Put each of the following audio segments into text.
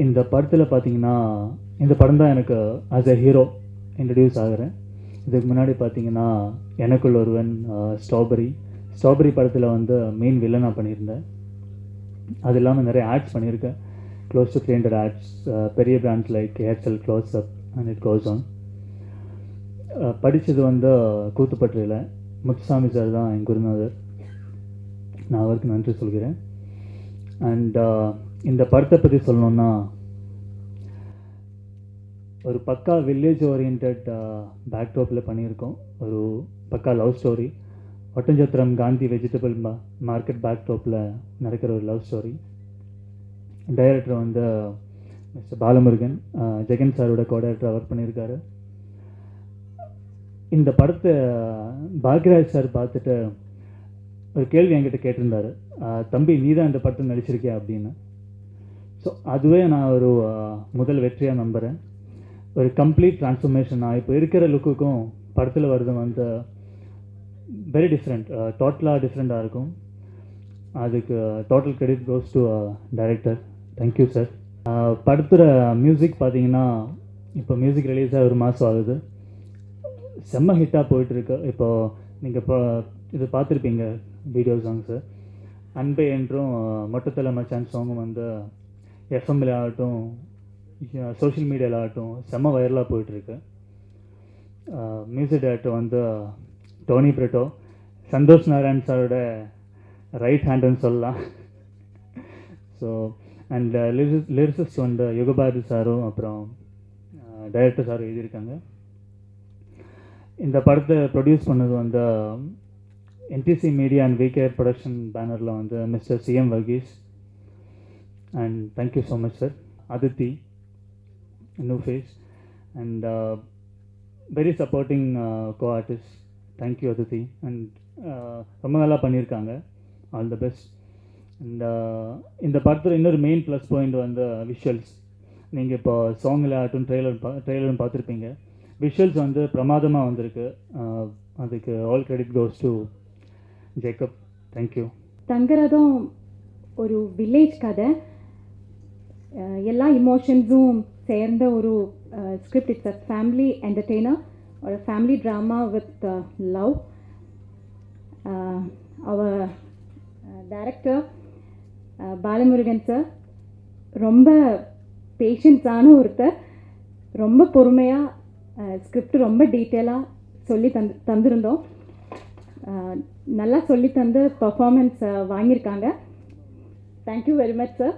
இந்த படத்தில் பார்த்தீங்கன்னா இந்த படம் தான் எனக்கு ஆஸ் எ ஹீரோ இன்ட்ரடியூஸ் ஆகிறேன். இதுக்கு முன்னாடி பார்த்தீங்கன்னா எனக்குள் ஒருவன், ஸ்ட்ராபெரி படத்தில் வந்து மெயின் வில்லனாக பண்ணியிருந்தேன். அது இல்லாமல் நிறைய ஆட்ஸ் பண்ணியிருக்கேன், க்ளோஸ் டு 300 ஆட்ஸ், பெரிய brands like Aircel, close up and it goes on. படித்தது வந்து கூத்துப்பற்றியில் முத்துசாமி சார் தான் என் குருநாதர், நான் அவருக்கு நன்றி சொல்கிறேன். அண்ட் இந்த படத்தை பற்றி சொல்லணுன்னா, ஒரு பக்கா வில்லேஜ் ஓரியன்ட் பேக்ட்ராப்பில் பண்ணியிருக்கோம். ஒரு பக்கா love story, Oddanchatram Gandhi vegetable market பேக்ட்ராப்பில் நடக்கிற ஒரு லவ் ஸ்டோரி. டைரக்டர் வந்து மிஸ்டர் பாலமுருகன், ஜெகன் சாரோட கோ-டைரக்டர் ஒர்க் பண்ணியிருக்காரு. இந்த படத்தை பாக்யராஜ் சார் பார்த்துட்டு ஒரு கேள்வி என்கிட்ட கேட்டிருந்தார், தம்பி நீ தான் இந்த படத்தில் நடிச்சிருக்கியா அப்படின்னு. ஸோ அதுவே நான் ஒரு முதல் வெற்றியாக நம்புகிறேன். ஒரு கம்ப்ளீட் ட்ரான்ஸ்ஃபர்மேஷனாக இப்போ இருக்கிற லுக்குக்கும் படத்தில் வருது வந்து வெரி டிஃப்ரெண்ட், டோட்டலாக டிஃப்ரெண்ட்டாக இருக்கும். அதுக்கு total credit goes to director. Thank you sir. படத்தோட மியூசிக் பார்த்தீங்கன்னா இப்போ மியூசிக் ரிலீஸாக ஒரு மாதம் ஆகுது, செம்ம ஹிட்டாக போயிட்டுருக்கு. இப்போது நீங்கள் இப்போ இது பார்த்துருப்பீங்க வீடியோ சாங்ஸு. அன்பே என்றும் மொட்டத்தலை மச்சான் சாங்கும் வந்து எஃப்எம்மில் ஆகட்டும், சோஷியல் மீடியாவில் ஆகட்டும் செம்ம வைரலாக போயிட்டுருக்கு. மியூசிக் டைரக்டர் வந்து டோனி பிரிட்டோ, சந்தோஷ் நாராயண் சாரோட ரைட் ஹேண்டுன்னு சொல்லலாம். ஸோ அண்ட் லிரிசிஸ்ட் வந்து யுகபாரதி சாரும் அப்புறம் டைரக்டர் சாரும் எழுதியிருக்காங்க. இந்த படத்தை ப்ரொடியூஸ் பண்ணது வந்து NDC media and VKR production பேனரில் வந்து mister CM Varghese. And thank you so much sir. Adithi, new face and very supporting co-artist. Thank you Adithi. And ரொம்ப நல்லா பண்ணியிருக்காங்க, ஆல் த பெஸ்ட். அண்ட் இந்த படத்தில் இன்னொரு மெயின் ப்ளஸ் பாயிண்ட் வந்து விஷுவல்ஸ். நீங்கள் இப்போ சாங்கில் ஆகட்டும் ட்ரெய்லரும் பார்த்துருப்பீங்க, விஷுவல்ஸ் வந்து பிரமாதமாக வந்திருக்கு. அதுக்கு all credit goes to Jacob. Thank you. Thangaratham ஒரு வில்லேஜ் கதை, எல்லா இமோஷன்ஸும் சேர்ந்த ஒரு script. It's a family entertainer, ஒரு ஃபேமிலி ட்ராமா வித் லவ். அவர் டைரக்டர் பாலமுருகன் சார் ரொம்ப பேஷன்ஸான ஒருத்தர். ரொம்ப பொறுமையாக ஸ்கிரிப்ட் ரொம்ப டீட்டெயிலாக சொல்லி தந்திருந்தோம். நல்லா சொல்லி தந்து பர்ஃபார்மன்ஸ் வாங்கியிருக்காங்க. Thank you very much sir.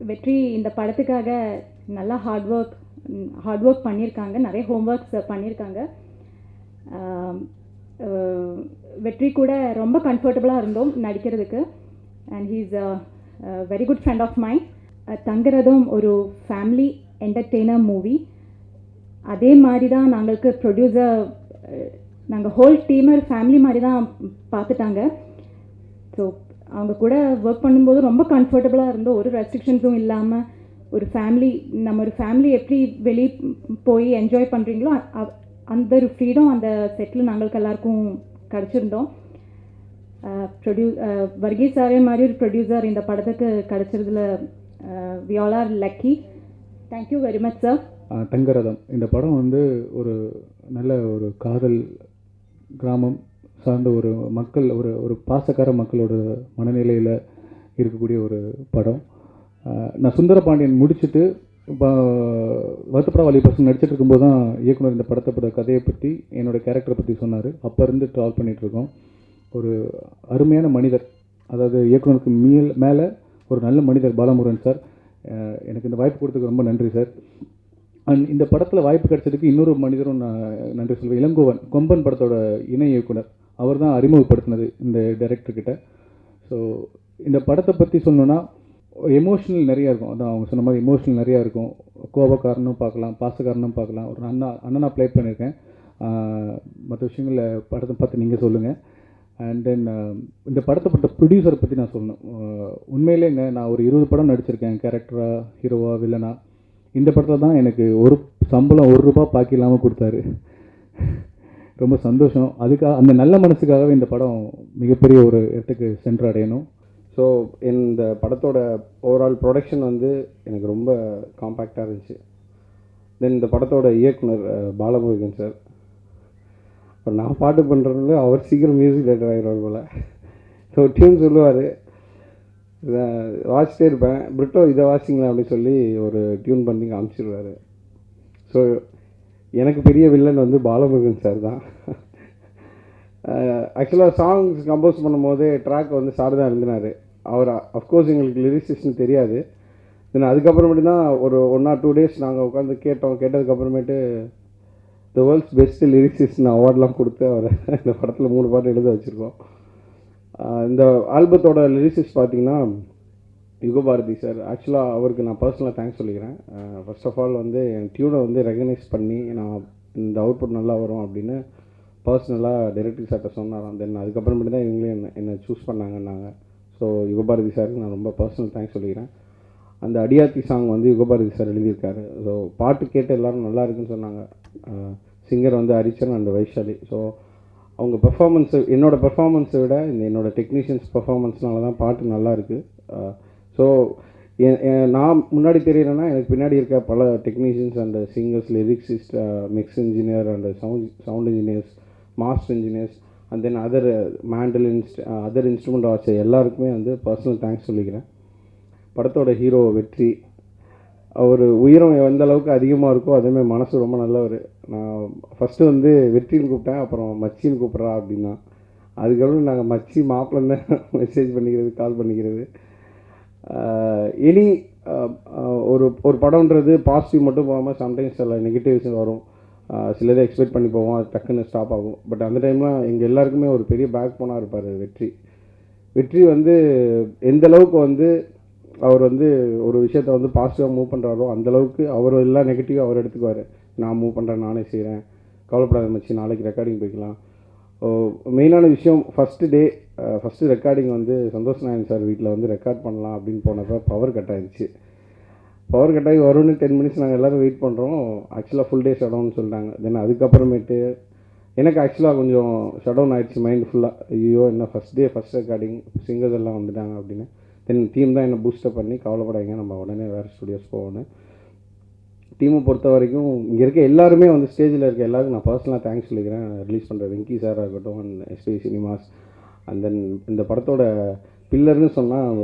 வெற்றி இந்த படத்துக்காக நல்லா ஹார்ட் ஒர்க் பண்ணியிருக்காங்க, நிறைய ஹோம்ஒர்க்ஸ் பண்ணியிருக்காங்க. வெற்றி கூட ரொம்ப கம்ஃபர்டபுளாக இருந்தோம் நடிக்கிறதுக்கு. And he is a very good friend of mind. Thangaratham ஒரு ஃபேமிலி என்டர்டெய்னர் மூவி. அதே மாதிரி தான் நாங்களுக்கு ப்ரொடியூசர், நாங்கள் ஹோல் டீமர் ஃபேமிலி மாதிரி தான் பார்த்துட்டாங்க. ஸோ அவங்க கூட ஒர்க் பண்ணும்போது ரொம்ப கம்ஃபர்டபுளாக இருந்தோம், ஒரு ரெஸ்ட்ரிக்ஷன்ஸும் இல்லாமல். ஒரு ஃபேமிலி, நம்ம ஒரு ஃபேமிலி எப்படி வெளியே போய் என்ஜாய் பண்ணுறீங்களோ அந்த ஒரு ஃப்ரீடம் அந்த செட்டில் நாங்களுக்கு எல்லாருக்கும் கிடச்சிருந்தோம். வர்கீஸ் சாரே மாதிரி ஒரு ப்ரொடியூசர் இந்த படத்துக்கு கிடச்சிருதுல we all are lucky. Thank you very much sir. Thangaratham இந்த படம் வந்து ஒரு நல்ல ஒரு காதல் கிராமம் சார்ந்த ஒரு மக்கள், ஒரு பாசக்கார மக்களோட மனநிலையில் இருக்கக்கூடிய ஒரு படம். நான் சுந்தரபாண்டியன் முடிச்சுட்டு இப்போ வருத்தப்பட வாலி பசங்க நடிச்சிட்டு இருக்கும்போது தான் இயக்குனர் இந்த படத்தோட கதையை பற்றி, என்னோடய கேரக்டரை பற்றி சொன்னார். அப்போ இருந்து ட்ராவல் பண்ணிகிட்ருக்கோம். ஒரு அருமையான மனிதர், அதாவது இயக்குனருக்கு மேலே ஒரு நல்ல மனிதர் பாலமுருகன் சார். எனக்கு இந்த வாய்ப்பு கொடுத்ததுக்கு ரொம்ப நன்றி சார். அண்ட் இந்த படத்தில் வாய்ப்பு கிடைச்சதுக்கு இன்னொரு மனிதரும் நான் நன்றி சொல்வேன். இளங்கோவன், கொம்பன் படத்தோட இணை இயக்குனர், அவர் தான் அறிமுகப்படுத்தினது இந்த டைரக்டர்கிட்ட. ஸோ இந்த படத்தை பற்றி சொல்லணுன்னா எமோஷனல் நிறையா இருக்கும். அதான் அவங்க சொன்ன மாதிரி எமோஷனல் நிறையா இருக்கும். கோபக்காரனும் பார்க்கலாம், பாசக்காரனும் பார்க்கலாம். ஒரு அண்ணனா ப்ளே பண்ணியிருக்கேன். மற்ற விஷயங்களில் படத்தை பார்த்து நீங்கள் சொல்லுங்கள். அண்ட் தென் இந்த படத்தை பட்ட ப்ரொடியூசரை பற்றி நான் சொல்லணும். உண்மையிலேங்க நான் ஒரு 20 படம் நடிச்சிருக்கேன், கேரக்டராக, ஹீரோவாக, வில்லனா. இந்த படத்தில் தான் எனக்கு ஒரு சம்பளம் ₹1 பாக்கி இல்லாமல் கொடுத்தாரு. ரொம்ப சந்தோஷம். அதுக்காக, அந்த நல்ல மனசுக்காகவே இந்த படம் மிகப்பெரிய ஒரு இடத்துக்கு சென்று அடையணும். ஸோ இந்த படத்தோட ஓவரால் ப்ரொடக்ஷன் வந்து எனக்கு ரொம்ப காம்பேக்டாக இருந்துச்சு. தென் இந்த படத்தோட இயக்குனர் பாலமுருகன் சார், இப்போ நான் பாட்டு பண்ணுறதுல அவர் சீக்கிரம் மியூசிக் டைரக்டர் ஆகிடுவார் போல். ஸோ டியூன் சொல்லுவார், வாசிட்டே இருப்பேன், பிரிட்டோ இதை வாசிங்களேன் அப்படின்னு சொல்லி ஒரு டியூன் பண்ணி காமிச்சிடுவார். ஸோ எனக்கு பெரிய வில்லன் வந்து பாலமுருகன் சார் தான். ஆக்சுவலாக சாங்ஸ் கம்போஸ் பண்ணும்போது ட்ராக் வந்து சார் தான் எழுதினார். அவர் அஃப்கோர்ஸ் எங்களுக்கு லிரிக்ஸிஸ்ட்னு தெரியாது. தென் அதுக்கப்புறமேட்டு தான் ஒரு 1 or 2 days நாங்கள் உட்காந்து கேட்டதுக்கப்புறமேட்டு த வேர்ல்ட்ஸ் பெஸ்ட் லிரிக்ஸிஸ்ட்னு அவார்ட்லாம் கொடுத்து அவரை இந்த படத்தில் 3 பாட்டு எழுத வச்சுருக்கோம். இந்த ஆல்பத்தோட லிரிக்ஸிஸ்ட் பார்த்தீங்கன்னா யுகபாரதி சார். ஆக்சுவலாக அவருக்கு நான் பர்சனலாக தேங்க்ஸ் சொல்லிக்கிறேன். ஃபர்ஸ்ட் ஆஃப் ஆல் வந்து என் டியூனை வந்து ரெகனைஸ் பண்ணி நான் இந்த அவுட்புட் நல்லா வரும் அப்படின்னு பர்சனலாக டைரக்டர் சார்கிட்ட சொன்னாராம். தென் அதுக்கப்புறமேட்டு தான் இவங்களே என்னை சூஸ் பண்ணாங்கன்னாங்க. ஸோ யுகபாரதி சாருக்கு நான் ரொம்ப பர்சனல் தேங்க்ஸ் சொல்லிக்கிறேன். அந்த அடியாத்தி சாங் வந்து யுகபாரதி சார் எழுதியிருக்காரு. ஸோ பாட்டு கேட்டு எல்லோரும் நல்லா இருக்குன்னு சொன்னாங்க. சிங்கர் வந்து ஹரிச்சரன் அண்ட் வைஷாலி. ஸோ அவங்க பெர்ஃபார்மன்ஸை என்னோடய பெர்ஃபார்மன்ஸை விட என்னோடய டெக்னீஷியன்ஸ் பெர்ஃபார்மன்ஸ்னால தான் பாட்டு நல்லா இருக்குது. ஸோ நான் முன்னாடி தெரியறேன்னா எனக்கு பின்னாடி இருக்க பல technicians and singers, lyricist, mix engineer and sound engineers, master engineers and then other mandolins, other instrument arts எல்லாருக்குமே வந்து பர்சனல் தேங்க்ஸ் சொல்லிக்கிறேன். படத்தோட ஹீரோ வெற்றி, அவர் உயரம் எந்த அளவுக்கு அதிகமாக இருக்கோ அதேமாதிரி மனசு ரொம்ப நல்லவர். நான் ஃபஸ்ட்டு வந்து வெற்றின்னு கூப்பிட்டேன், அப்புறம் மச்சின்னு கூப்பிட்றா அப்படின்னா, அதுக்கப்புறம் நாங்கள் மச்சி மாப்பிள்ளன்னு மெசேஜ் பண்ணிக்கிறது, கால் பண்ணிக்கிறது. இனி ஒரு படம்ன்றது பாசிட்டிவ் மட்டும் போகாமல் சம்டைம்ஸ் சில நெகட்டிவ்ஸ் வரும். சிலதை எக்ஸ்பெக்ட் பண்ணி போவோம், அது டக்குன்னு ஸ்டாப் ஆகும். பட் அந்த டைம்லாம் எங்கள் எல்லாருக்குமே ஒரு பெரிய பேக் போனாக இருப்பார் வெற்றி. வெற்றி வந்து எந்த அளவுக்கு வந்து அவர் வந்து ஒரு விஷயத்தை வந்து பாசிட்டிவாக மூவ் பண்ணுறாரோ அந்தளவுக்கு அவர் எல்லா நெகட்டிவாக அவர் எடுத்துக்குவார். நான் மூவ் பண்ணுறேன், நானே செய்கிறேன், கவலைப்படாத மச்சி, நாளைக்கு ரெக்கார்டிங் போய்க்கலாம். மெயினான விஷயம் ஃபஸ்ட்டு ரெக்கார்டிங் வந்து சந்தோஷ் நாயன் சார் வீட்டில் வந்து ரெக்கார்ட் பண்ணலாம் அப்படின்னு போனப்போ பவர் கட் ஆகிடுச்சு. பவர் கட் ஆகி வரும்னு 10 minutes நாங்கள் எல்லோரும் வெயிட் பண்ணுறோம். ஆக்சுவலாக ஃபுல் டே ஷடவுன்னு சொல்லிட்டாங்க. தென் அதுக்கப்புறமேட்டு எனக்கு ஆக்சுவலாக கொஞ்சம் ஷடவுன் ஆகிடுச்சு மைண்டு ஃபுல்லாக. ஐயோ என்ன ஃபஸ்ட் ரெக்கார்டிங், சிங்கர்ஸ் எல்லாம் வந்துட்டாங்க அப்படின்னு. தென் டீம் தான் என்னை பூஸ்டப் பண்ணி கவலைப்படாதீங்க, நம்ம உடனே வேறு ஸ்டுடியோஸ் போகணும். டீமை பொறுத்த வரைக்கும் இங்கே இருக்க எல்லாருமே வந்து ஸ்டேஜில் இருக்க எல்லாருக்கும் நான் பர்சனலாக தேங்க்ஸ் சொல்லிக்கிறேன். ரிலீஸ் பண்ணுற வெங்கி சாராக இருக்கட்டும் and SP cinemas and then இந்த படத்தோட பில்லர்னு சொன்னால்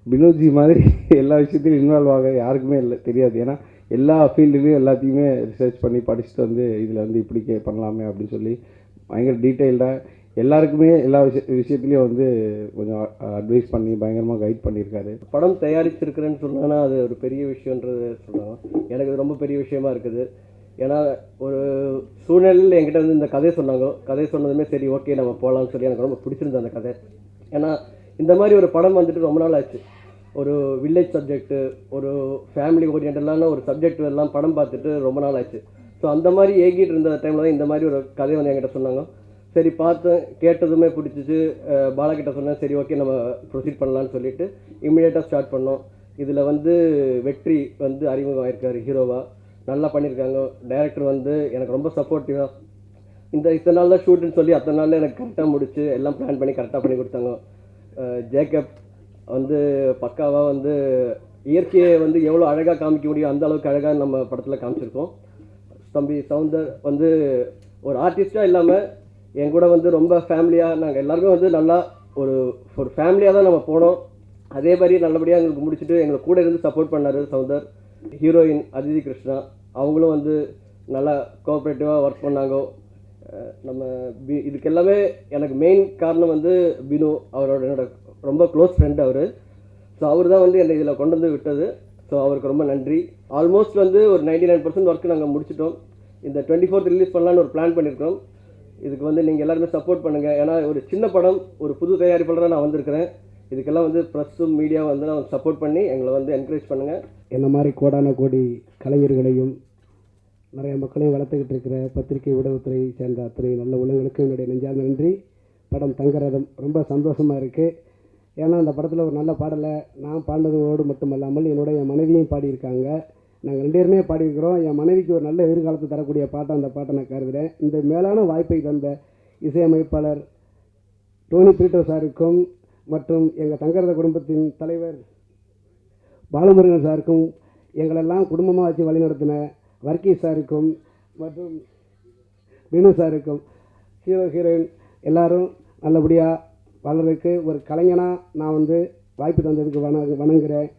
பினோஜி மாதிரி எல்லா விஷயத்தையும் இன்வால்வ் ஆக யாருக்குமே இல்லை தெரியாது. ஏன்னா எல்லா ஃபீல்டுலேயும் எல்லாத்தையுமே ரிசர்ச் பண்ணி படிச்சுட்டு வந்து இதில் வந்து இப்படி பண்ணலாமே அப்படின்னு சொல்லி பயங்கர டீட்டெயில்டாக எல்லாருக்குமே எல்லா விஷயத்துலேயும் வந்து கொஞ்சம் அட்வைஸ் பண்ணி பயங்கரமாக கைட் பண்ணியிருக்காரு. படம் தயாரிச்சிருக்கிறேன்னு சொன்னா அது ஒரு பெரிய விஷயன்றது சொல்லலாம். எனக்கு இது ரொம்ப பெரிய விஷயமா இருக்குது. ஏன்னா ஒரு சூழ்நிலையில் என்கிட்ட வந்து இந்த கதையை சொன்னாங்க. கதை சொன்னதுமே சரி ஓகே நம்ம போகலான்னு சொல்லி எனக்கு ரொம்ப பிடிச்சிருந்தது அந்த கதை. ஏன்னா இந்த மாதிரி ஒரு படம் வந்துட்டு ரொம்ப நாள் ஆச்சு. ஒரு வில்லேஜ் சப்ஜெக்ட்டு, ஒரு ஃபேமிலி ஓரியன்டலான ஒரு சப்ஜெக்ட் எல்லாம் படம் பார்த்துட்டு ரொம்ப நாள் ஆச்சு. ஸோ அந்த மாதிரி ஏகிட்டு இருந்த டைமில் தான் இந்த மாதிரி ஒரு கதை வந்து என்கிட்ட சொன்னாங்க. சரி பார்த்தேன், கேட்டதுமே பிடிச்சிச்சு. பாலாக்கிட்ட சொன்னேன், சரி ஓகே நம்ம ப்ரொசீட் பண்ணலான்னு சொல்லிட்டு இம்மிடியேட்டாக ஸ்டார்ட் பண்ணோம். இதில் வந்து வெற்றி வந்து அறிமுகம் ஆயிருக்காரு ஹீரோவாக, நல்லா பண்ணியிருக்காங்க. டைரக்டர் வந்து எனக்கு ரொம்ப சப்போர்ட்டிவாக இத்தனை நாள் தான் ஷூட்டுன்னு சொல்லி அத்தனை நாளில் எனக்கு கரெக்டாக முடிச்சு எல்லாம் பிளான் பண்ணி கரெக்டாக பண்ணி கொடுத்தாங்க. ஜேக்கப் வந்து பக்காவாக வந்து இயற்கையை வந்து எவ்வளோ அழகாக காமிக்க முடியும் அந்த அளவுக்கு அழகாக நம்ம படத்தில் காமிச்சிருக்கோம். தம்பி சவுந்தர் வந்து ஒரு ஆர்டிஸ்டாக இல்லாமல் என் கூட வந்து ரொம்ப ஃபேமிலியாக நாங்கள் எல்லாருமே வந்து நல்லா ஒரு ஃபேமிலியாக தான் நம்ம போனோம். அதே மாதிரி நல்லபடியாக எங்களுக்கு முடிச்சுட்டு எங்களுக்கு கூட இருந்து சப்போர்ட் பண்ணார் சவுந்தர். ஹீரோயின் அதிதி கிருஷ்ணா அவங்களும் வந்து நல்லா கோஆப்ரேட்டிவாக ஒர்க் பண்ணாங்க. நம்ம இதுக்கு எல்லாமே எனக்கு மெயின் காரணம் வந்து பினு, அவரோட என்னோட ரொம்ப க்ளோஸ் ஃப்ரெண்ட் அவர். ஸோ அவர் தான் வந்து என்னை இதில் கொண்டு வந்து விட்டது. ஸோ அவருக்கு ரொம்ப நன்றி. ஆல்மோஸ்ட் வந்து ஒரு 99% ஒர்க்கு நாங்கள் முடிச்சிட்டோம். இந்த 24th ரிலீஸ் பண்ணலான்னு ஒரு பிளான் பண்ணியிருக்கோம். இதுக்கு வந்து நீங்கள் எல்லாருமே சப்போர்ட் பண்ணுங்கள். ஏன்னா ஒரு சின்ன படம், ஒரு புது தயாரிப்பாளராக நான் வந்திருக்கிறேன். இதுக்கெல்லாம் வந்து ப்ரெஸ்ஸும் மீடியாவும் வந்து நான் சப்போர்ட் பண்ணி எங்களை வந்து என்கரேஜ் பண்ணுங்கள். என்ன மாதிரி கோடான கோடி கலைஞர்களையும் நிறைய மக்களையும் வளர்த்துக்கிட்டு இருக்கிற பத்திரிகை ஊடகத்துறை சேர்ந்த அத்தனை நல்ல உள்ளங்களுக்கு என்னுடைய நெஞ்சார்ந்த நன்றி. படம் தங்கரதம் ரொம்ப சந்தோஷமாக இருக்குது. ஏன்னா அந்த படத்தில் ஒரு நல்ல பாடலை நான் பாடினதோடு மட்டுமல்லாமல் என்னுடைய என் மனைவியும் பாடியிருக்காங்க. நாங்கள் 2 பேருமே பாடியிருக்கிறோம். என் மனைவிக்கு ஒரு நல்ல எதிர்காலத்தை தரக்கூடிய பாட்டை அந்த பாட்டை நான் கருதுகிறேன். இந்த மேலான வாய்ப்பை தந்த இசையமைப்பாளர் டோனி பிரீட்டோ சாருக்கும் மற்றும் எங்கள் தங்கரத குடும்பத்தின் தலைவர் பாலமுருகன் சாருக்கும், எங்களெல்லாம் குடும்பமாக வச்சு வழிநடத்தின வர்க்கீஸ் சாருக்கும் மற்றும் வினு சாருக்கும், ஹீரோயின் எல்லாரும் நல்லபடியாக வளர்றதுக்கு ஒரு கலைஞனாக நான் வந்து வாய்ப்பு தந்ததுக்கு வணங்குகிறேன்.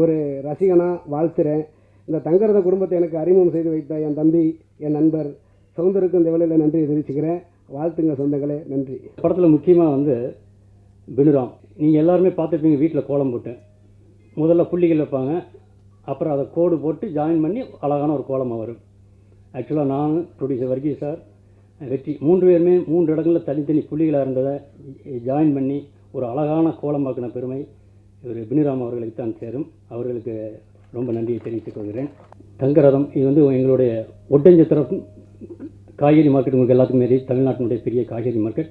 ஒரு ரசிகனாக வாழ்த்துறேன். இந்த தங்கரத குடும்பத்தை எனக்கு அறிமுகம் செய்து வைத்த என் தம்பி, என் நண்பர் சௌந்தருக்கும் இந்த வேளையில் நன்றி தெரிவிச்சுக்கிறேன். வாழ்த்துங்க சொந்தங்களே, நன்றி. படத்தில் முக்கியமாக வந்து பினுராம், நீங்கள் எல்லாருமே பார்த்துருப்பீங்க. வீட்டில் கோலம் போட்டு முதல்ல புள்ளிகள் வைப்பாங்க, அப்புறம் அதை கோடு போட்டு ஜாயின் பண்ணி அழகான ஒரு கோலமாக வரும். ஆக்சுவலாக நான், ப்ரொடியூசர் வர்கீஸ் சார், வெற்றி 3 பேருமே 3 இடங்களில் தனித்தனி புள்ளிகளாக இருந்ததை ஜாயின் பண்ணி ஒரு அழகான கோலமாக்கின பெருமை இவர் பினுராம் அவர்களுக்கு தான் சேரும். அவர்களுக்கு ரொம்ப நன்றியை தெரிவித்துக் கொள்கிறேன். தங்கரதம் இது வந்து எங்களுடைய ஒட்டஞ்சத்திரம் காய்கறி மார்க்கெட், உங்களுக்கு எல்லாத்துக்கும் மாரி தமிழ்நாட்டினுடைய பெரிய காய்கறி மார்க்கெட்.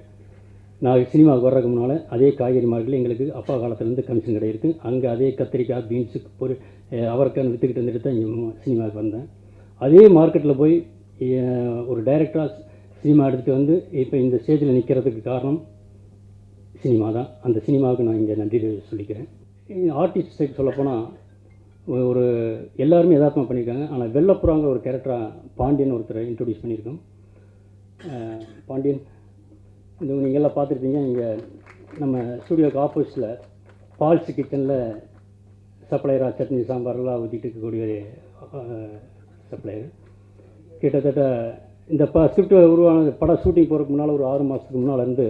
நான் சினிமாவுக்கு வர்றதுக்கு முன்னால் அதே காய்கறி மார்க்கெட்டில் எங்களுக்கு அப்பா காலத்துலேருந்து கமிஷன் கடை இருக்குது. அங்கே அதே கத்திரிக்காய், பீன்ஸுக்கு அவரைக்காய் விற்றுக்கிட்டு வந்துட்டு தான் இங்கே சினிமாவுக்கு வந்தேன். அதே மார்க்கெட்டில் போய் ஒரு டைரக்டராக சினிமா எடுத்துகிட்டு வந்து இப்போ இந்த ஸ்டேஜில் நிற்கிறதுக்கு காரணம் சினிமா தான். அந்த சினிமாவுக்கு நான் இங்கே நன்றி சொல்லிக்கிறேன். ஆர்டிஸ்ட் சைட் சொல்லப்போனால் ஒரு எல்லாருமே யதார்த்தமாக பண்ணியிருக்காங்க. ஆனால் வெள்ளப்புறாங்கிற ஒரு கேரக்டராக பாண்டியன் ஒருத்தரை இன்ட்ரடியூஸ் பண்ணியிருக்கோம். பாண்டியன் இந்த நீங்கள் எல்லாம் பார்த்துருப்பீங்க. இங்கே நம்ம ஸ்டூடியோக்கு ஆப்போசிட்டில் பால்ஸ் கிச்சனில் சப்ளையராக சட்னி சாம்பாரெல்லாம் ஊற்றிட்டு இருக்கக்கூடிய சப்ளையர். கிட்டத்தட்ட இந்த ஸ்கிரிப்ட் உருவான படம் ஷூட்டிங் போகிறதுக்கு முன்னால் ஒரு 6 மாதத்துக்கு முன்னால் இருந்து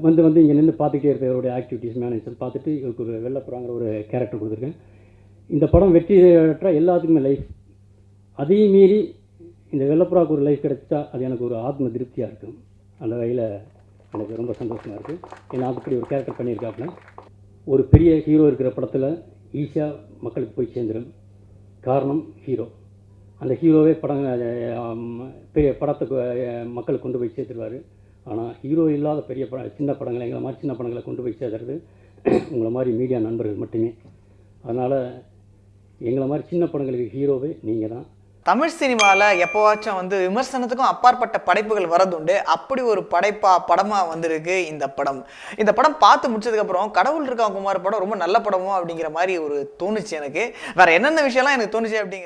வந்து இங்கே நின்று பார்த்துக்கிட்டே இருக்க இவருடைய ஆக்டிவிட்டீஸ் மேனேஜர் பார்த்துட்டு இவருக்கு ஒரு வெள்ளப்புறாங்கிற ஒரு கேரக்டர் கொடுத்துருக்கேன். இந்த படம் வெற்றி பெற்ற எல்லாத்துக்குமே லைஃப், அதையும் மீறி இந்த வெள்ளப்புறாவுக்கு ஒரு லைஃப் கிடைச்சா அது எனக்கு ஒரு ஆத்ம திருப்தியாக இருக்கும். அந்த வகையில் எனக்கு ரொம்ப சந்தோஷமாக இருக்குது. ஏன்னா அப்படி ஒரு கேரக்டர் பண்ணியிருக்காப்புல. ஒரு பெரிய ஹீரோ இருக்கிற படத்தில் ஈஸியாக மக்களுக்கு போய் சேர்ந்துடும். காரணம் ஹீரோ. அந்த ஹீரோவே பெரிய படத்துக்கு மக்களுக்கு கொண்டு போய் சேர்த்துருவார். ஆனால் ஹீரோ இல்லாத பெரிய சின்ன படங்களை, எங்களை மாதிரி சின்ன படங்களை கொண்டு போய் சேர்த்துறது உங்களை மாதிரி மீடியா நண்பர்கள் மட்டுமே. அதனால் எங்களை மாதிரி சின்ன படங்களுக்கு ஹீரோவே நீங்கள் தான். தமிழ் சினிமாவில் எப்போவாச்சும் வந்து விமர்சனத்துக்கும் அப்பாற்பட்ட படைப்புகள் வரதுண்டு. அப்படி ஒரு படமாக வந்திருக்கு இந்த படம். இந்த படம் பார்த்து முடிச்சதுக்கப்புறம் கடவுள் இருக்கா குமார் படம் ரொம்ப நல்ல படமோ அப்படிங்கிற மாதிரி ஒரு தோணுச்சு எனக்கு. வேறு என்னென்ன விஷயம்லாம் எனக்கு தோணுச்சு அப்படிங்கிறது